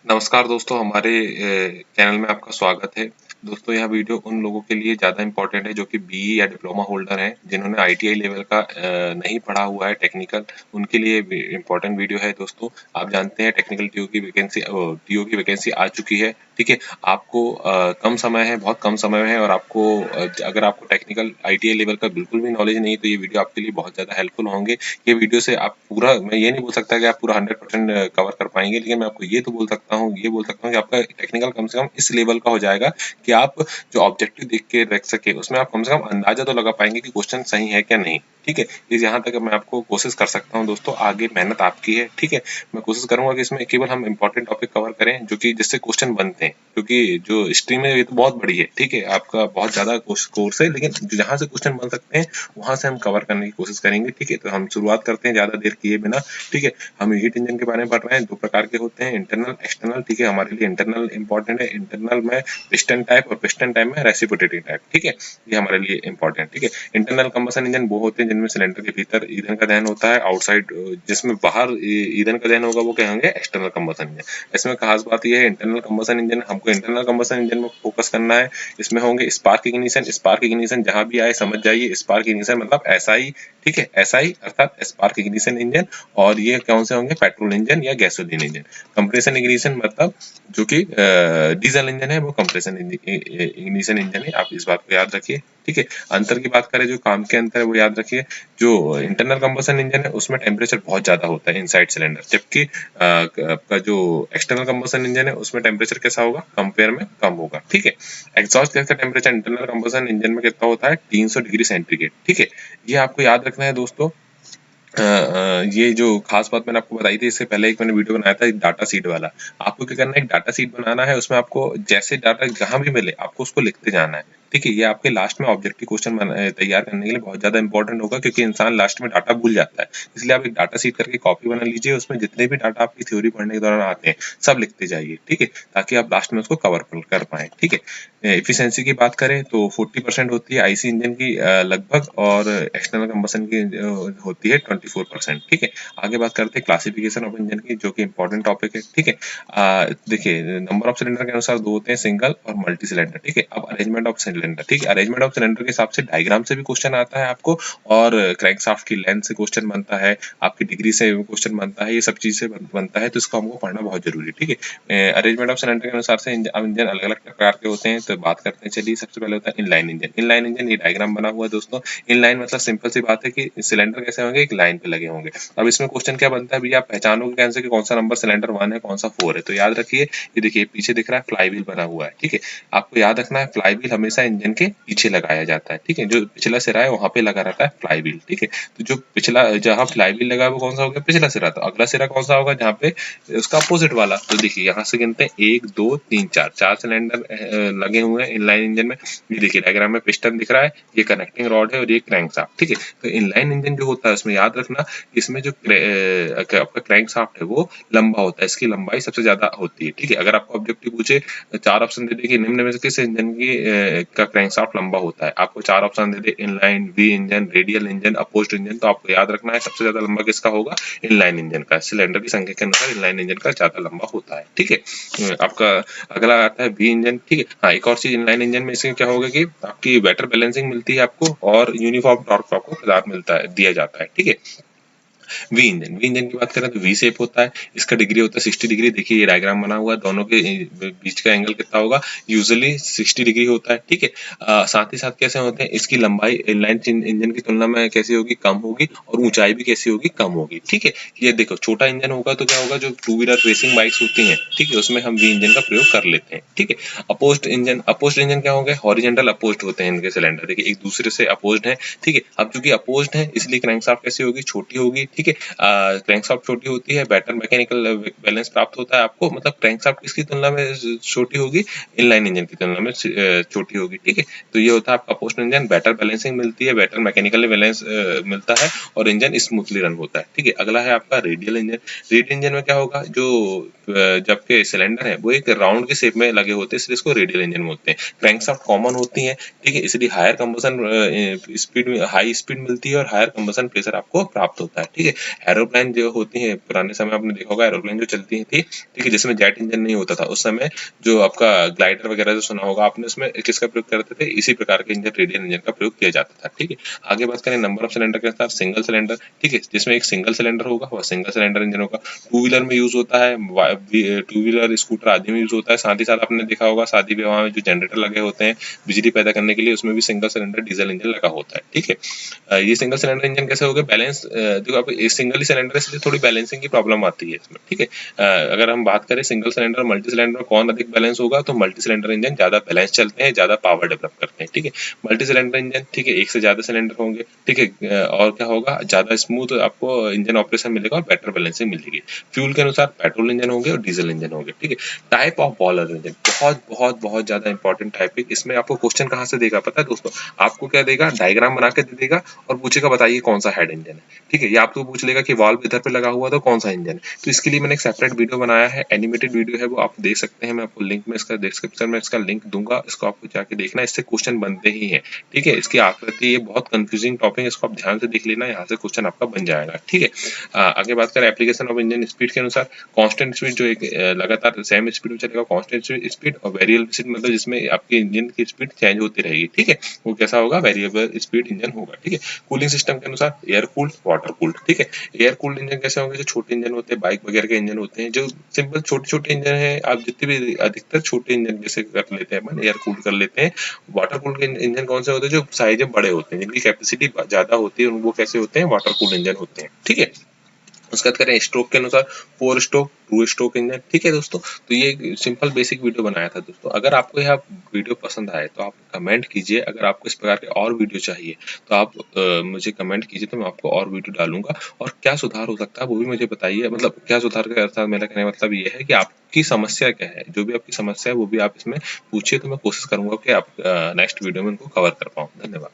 नमस्कार दोस्तों, हमारे चैनल में आपका स्वागत है। दोस्तों, यह वीडियो उन लोगों के लिए ज़्यादा इम्पोर्टेंट है जो कि बीई या डिप्लोमा होल्डर हैं, जिन्होंने आईटीआई लेवल का नहीं पढ़ा हुआ है टेक्निकल, उनके लिए इम्पोर्टेंट वीडियो है दोस्तों। आप जानते हैं टेक्निकल टीओ की वैकेंसी आ चुकी है, ठीक है। आपको कम समय है, बहुत कम समय है और आपको अगर आपको टेक्निकल आईटीआई लेवल का बिल्कुल भी नॉलेज नहीं है तो ये वीडियो आपके लिए बहुत ज़्यादा हेल्पफुल होंगे। ये वीडियो से आप पूरा, मैं ये नहीं बोल सकता कि आप पूरा 100% कवर कर पाएंगे, लेकिन मैं आपको ये तो बोल सकता हूँ, ये बोल सकता हूँ कि आपका टेक्निकल कम से कम इस लेवल का हो जाएगा कि आप जो ऑब्जेक्टिव देख के रख सके उसमें आप कम से कम अंदाजा तो लगा पाएंगे कि क्वेश्चन सही है क्या नहीं। ठीक है, ये यहाँ तक मैं आपको कोशिश कर सकता हूँ दोस्तों। आगे मेहनत आपकी है, ठीक है। मैं कोशिश करूंगा कि इसमें केवल हम इंपॉर्टेंट टॉपिक कवर करें जो कि जिससे क्वेश्चन बनते हैं, क्योंकि जो स्ट्रीम है ये तो बहुत बड़ी है, ठीक है। आपका बहुत ज्यादा कोर्स है, लेकिन जहाँ से क्वेश्चन बन सकते हैं वहां से हम कवर करने की कोशिश करेंगे, ठीक है। तो हम शुरुआत करते हैं ज्यादा देर किए बिना, ठीक है। हम हीट इंजन के बारे में पढ़ रहे हैं। दो प्रकार के होते हैं, इंटरनल एक्सटर्नल, ठीक है। हमारे लिए इंटरनल इंपॉर्टेंट है। इंटरनल में पिस्टन टाइप और पिस्टन टाइप में रेसिप्रोकेटिंग टाइप, ठीक है। ये हमारे लिए इंपॉर्टेंट, ठीक है। इंटरनल कंबशन इंजन वो होते हैं जिनमें सिलेंडर के भीतर ईंधन का दहन होता है। आउटसाइड जिसमें बाहर ईंधन का दहन होगा वो क्या होंगे, एक्सटर्नल कंबशन इंजन। इसमें खास बात यह है, इंटरनल कंबशन इंजन, हमको इंटरनल कंबशन इंजन में फोकस करना है। इसमें होंगे स्पार्क इग्निशन। स्पार्क इग्निशन जहां भी आए समझ जाइए, स्पार्क इग्निशन मतलब एसआई, ठीक है। एसआई अर्थात स्पार्क इग्निशन इंजन। और ये कौन से होंगे, पेट्रोल इंजन या गैसोलीन इंजन। कंप्रेशन इग्निशन मतलब जो कि डीजल इंजन है वो कंप्रेशन इग्निशन इंजन है। आप इस बात को याद रखिए, ठीक है। अंतर की बात करें, जो काम के अंतर है वो याद रखिए। जो इंटरनल कंबशन इंजन है उसमें टेम्परेचर बहुत ज्यादा होता है इनसाइड सिलेंडर, जबकि आपका जो एक्सटर्नल कंबशन इंजन है उसमें टेम्परेचर कैसा होगा, कंपेयर में कम होगा, ठीक है। एग्जॉस्ट गैस का टेम्परेचर इंटरनल कंबशन इंजन में कितना होता है, 300 डिग्री सेंटीग्रेड, ठीक है। ये आपको याद रखना है दोस्तों। ये जो खास बात मैंने आपको बताई थी, इससे पहले एक मैंने वीडियो बनाया था एक डाटा शीट वाला। आपको क्या करना है, एक डाटा शीट बनाना है, उसमें आपको जैसे डाटा जहां भी मिले आपको उसको लिखते जाना है, ठीक है। ये आपके लास्ट में ऑब्जेक्टिव क्वेश्चन तैयार करने के लिए बहुत ज्यादा इंपॉर्टेंट होगा, क्योंकि इंसान लास्ट में डाटा भूल जाता है। इसलिए आप एक डाटा शीट करके कॉपी बना लीजिए, उसमें जितने भी डाटा आपकी थ्योरी पढ़ने के दौरान आते हैं सब लिखते जाइए, ठीक है, ताकि आप लास्ट में उसको कवर कर पाए, ठीक है। एफिशिएंसी की बात करें तो 40% होती है आईसी इंजन की लगभग, और एक्सटर्नल कंबशन की होती है 24%, ठीक है। आगे बात करते हैं क्लासिफिकेशन ऑफ इंजन की, जो कि इंपॉर्टेंट टॉपिक है, ठीक है। देखिए, नंबर ऑफ सिलेंडर के अनुसार दो होते हैं, सिंगल और मल्टी सिलेंडर, ठीक है। अब अरेंजमेंट ऑफ सिलेंडर, ठीक है। अरेंजमेंट ऑफ सिलेंडर के हिसाब से डायग्राम से भी क्वेश्चन आता है आपको, और क्रैंकशाफ्ट की लेंथ से क्वेश्चन बनता है, आपकी डिग्री से क्वेश्चन बनता है, ये सब चीज से बनता है, तो इसको हमको पढ़ना बहुत जरूरी है, ठीक है। अरेंजमेंट ऑफ सिलेंडर के अनुसार से इंजन अलग अलग प्रकार के होते हैं, तो बात करते हैं। चलिए, सबसे पहले होता है इनलाइन इंजन। इनलाइन इंजन, ये डायग्राम बना हुआ है दोस्तों। इनलाइन मतलब सिंपल सी बात है कि सिलेंडर कैसे होंगे, एक लाइन पे लगे होंगे। अब इसमें क्वेश्चन क्या बनता है भैया, आप पहचानोगे कैसे कि कौन सा नंबर सिलेंडर 1 है, कौन सा 4 है। तो याद रखिए, ये देखिए पीछे दिख रहा है फ्लाई व्हील बना हुआ है, ठीक है। आपको याद रखना है, फ्लाई व्हील हमेशा इंजन के पीछे लगाया जाता है, ठीक है। जो पिछला सिरा है वहां पे लगा रहता है फ्लाई व्हील, ठीक है। तो जो पिछला, जहां फ्लाई व्हील लगा है वो कौन सा हो गया, पिछला सिरा। तो अगला सिरा कौन सा होगा, जहाँ पे उसका अपोजिट वाला। तो देखिए यहाँ से गिनते हैं, 1 2 3 4, 4 सिलेंडर लगे हुए हैं इनलाइन इंजन में। ये देखिए डायग्राम में पिस्टन दिख रहा है, ये कनेक्टिंग रॉड है और ये क्रैंकशाफ्ट, ठीक है। तो इनलाइन इंजन जो होता है उसमें याद रखना, इसमें जो आपका क्रैंकशाफ्ट है वो लंबा होता है, इसकी लंबाई सबसे ज्यादा होती है, ठीक है। अगर आपको ऑब्जेक्टिव पूछे, 4 ऑप्शन दे दे कि निम्न में से किस इंजन की का क्रैंकशाफ्ट लंबा होता है, आपको 4 ऑप्शन दे दे, inline, V engine, radial engine, opposed engine, तो आपको याद रखना है सबसे ज्यादा लंबा किसका होगा, इनलाइन इंजन का। सिलेंडर की संख्या के अनुसार इनलाइन इंजन का ज्यादा लंबा होता है, ठीक है। आपका अगला आता है वी इंजन, ठीक है। हाँ, एक और चीज इनलाइन इंजन में इसमें क्या होगा कि आपकी बेटर बैलेंसिंग मिलती है आपको, और यूनिफॉर्म टॉर्क आपको प्रदान मिलता है, दिया जाता है, ठीक है। वी इंजन, वी इंजन की बात करें तो वी शेप होता है, इसका डिग्री होता है 60 डिग्री। देखिए ये डायग्राम बना हुआ है, दोनों के बीच का एंगल कितना होगा, यूजुअली 60 डिग्री होता है, ठीक है। साथ ही साथ कैसे होते हैं, इसकी लंबाई इनलाइन इंजन की तुलना में कैसी होगी, कम होगी, और ऊंचाई भी कैसी होगी, कम होगी, ठीक है। ये देखो, छोटा इंजन होगा तो क्या होगा, जो टू व्हीलर रेसिंग बाइक्स होती हैं, ठीक है, उसमें हम वी इंजन का प्रयोग कर लेते हैं, ठीक है। अपोज्ड इंजन, अपोज्ड इंजन क्या होंगे, हॉरिजॉन्टल अपोज्ड होते हैं इनके सिलेंडर, देखिए एक दूसरे से अपोज्ड है, ठीक है। अब चूंकि अपोज्ड है इसलिए क्रैंकशाफ्ट कैसी होगी, छोटी होगी, ठीक है। क्रैंकशाफ्ट छोटी होती है, बेटर मैकेनिकल बैलेंस प्राप्त होता है आपको, मतलब क्रैंकशाफ्ट किसकी तुलना में छोटी होगी, इनलाइन इंजन की तुलना में छोटी होगी, ठीक है। तो ये होता है आपका अपोज्ड इंजन, बेटर बैलेंसिंग मिलती है, बेटर मैकेनिकल बैलेंस मिलता है, और इंजन स्मूथली रन होता है, ठीक है। अगला है आपका रेडियल इंजन। रेडियल इंजन में क्या होगा, जो जबकि सिलेंडर है वो एक राउंड के शेप में लगे होते हैं, इसलिए इसको रेडियल इंजन बोलते हैं। क्रैंकशाफ्ट कॉमन होती है, ठीक है, इसलिए higher combustion speed, high speed मिलती है, और हायर कंबशन प्रेशर आपको प्राप्त होता है, ठीक है। एरोप्लेन जो होती है पुराने समय आपने देखा होगा, एरोप्लेन जो चलती थी, ठीक है, जिसमें जेट इंजन नहीं होता था उस समय, जो आपका ग्लाइडर वगैरह जो सुना होगा आपने, उसमें किसका प्रयोग करते थे, इसी प्रकार के इंजन, रेडियल इंजन का प्रयोग किया जाता था। ठीक है, आगे बात करें नंबर ऑफ सिलेंडर के साथ, सिंगल सिलेंडर, ठीक है, जिसमें एक सिंगल सिलेंडर होगा, वह सिंगल सिलेंडर इंजन होगा। टू व्हीलर में यूज होता है, टू व्हीलर स्कूटर आदि में यूज होता है। साथ ही साथ आपने देखा होगा शादी विवाह में जो जनरेटर लगे होते हैं बिजली पैदा करने के लिए, उसमें भी सिंगल सिलेंडर डीजल इंजन लगा होता है। ठीक है, ये सिंगल सिलेंडर इंजन कैसे हो गया, बैलेंस, देखो आप सिंगल ही सिलेंडर है इसलिए थोड़ी बैलेंसिंग की प्रॉब्लम आती है इसमें। ठीक है, अगर हम बात करें सिंगल सिलेंडर मल्टी सिलेंडर कौन अधिक बैलेंस होगा, तो मल्टी सिलेंडर इंजन ज्यादा बैलेंस चलते हैं, ज्यादा पावर डेवलप करते हैं। ठीक है, मल्टी सिलेंडर इंजन, ठीक है, एक से ज्यादा सिलेंडर होंगे, ठीक है, और क्या होगा, ज्यादा स्मूथ आपको इंजन ऑपरेशन मिलेगा और बेटर बैलेंसिंग मिलेगी। फ्यूल के अनुसार पेट्रोल इंजन होंगे और डीजल इंजन होंगे। ठीक है, टाइप ऑफ बॉयलर इंजन बहुत बहुत बहुत ज्यादा इंपॉर्टेंट टाइप है। इसमें आपको क्वेश्चन कहाँ से देगा पता है दोस्तों, आपको क्या देगा, डायग्राम बना के दे देगा और पूछेगा बताइए कौन सा हेड इंजन है। ठीक है, या आपको पूछ लेगा कि वाल्व इधर पे लगा हुआ तो कौन सा इंजन है। तो इसके लिए मैंने एक सेपरेट वीडियो बनाया है, एनिमेटेड वीडियो है, वो आप देख सकते हैं। मैं आपको लिंक में इसका डिस्क्रिप्शन में इसका लिंक दूंगा, इसको आपको जाके देखना, इससे क्वेश्चन बनते ही हैं। ठीक है, इसकी आकृति, ये बहुत कंफ्यूजिंग टॉपिक है, इसको आप ध्यान से देख लेना, यहाँ से क्वेश्चन आपका बन जाएगा। ठीक है, आगे बात करें एप्लीकेशन ऑफ इंजन स्पीड के अनुसार, कांस्टेंट स्पीड जो एक लगातार सेम स्पीड में चलेगा, कांस्टेंट स्पीड, और वेरिएबल स्पीड मतलब जिसमें आपके इंजन की स्पीड चेंज होती रहेगी। ठीक है, वो कैसा होगा, वेरिएबल स्पीड इंजन होगा। ठीक है, कूलिंग सिस्टम के अनुसार एयर कूल्ड, वाटर कूल्ड। ठीक है, एयर कूल्ड इंजन कैसे होंगे, जो छोटे इंजन होते हैं, बाइक वगैरह के इंजन होते हैं, जो सिंपल छोटे छोटे इंजन है, आप जितने भी अधिकतर छोटे इंजन जैसे कर लेते हैं अपन, एयर कूल्ड कर लेते हैं। वाटर कूल्ड के इंजन कौन से होते हैं, जो साइज में बड़े होते हैं, जिनकी कैपेसिटी ज्यादा होती है, वो कैसे होते हैं, वाटर कूल्ड इंजन होते हैं। ठीक है, उसके बाद करें स्ट्रोक के अनुसार, 4 स्ट्रोक, 2 स्ट्रोक इंजन। ठीक है दोस्तों, तो ये सिंपल बेसिक वीडियो बनाया था दोस्तों। अगर आपको यह वीडियो पसंद आए तो आप कमेंट कीजिए, अगर आपको इस प्रकार के और वीडियो चाहिए तो आप मुझे कमेंट कीजिए, तो मैं आपको और वीडियो डालूंगा। और क्या सुधार हो सकता है वो भी मुझे बताइए, मतलब क्या सुधार का अर्थ, मेरा कहने का मतलब ये है कि आपकी समस्या क्या है, जो भी आपकी समस्या है वो भी आप इसमें पूछिए, तो मैं कोशिश करूंगा कि आप नेक्स्ट वीडियो में उनको कवर कर पाऊँ। धन्यवाद।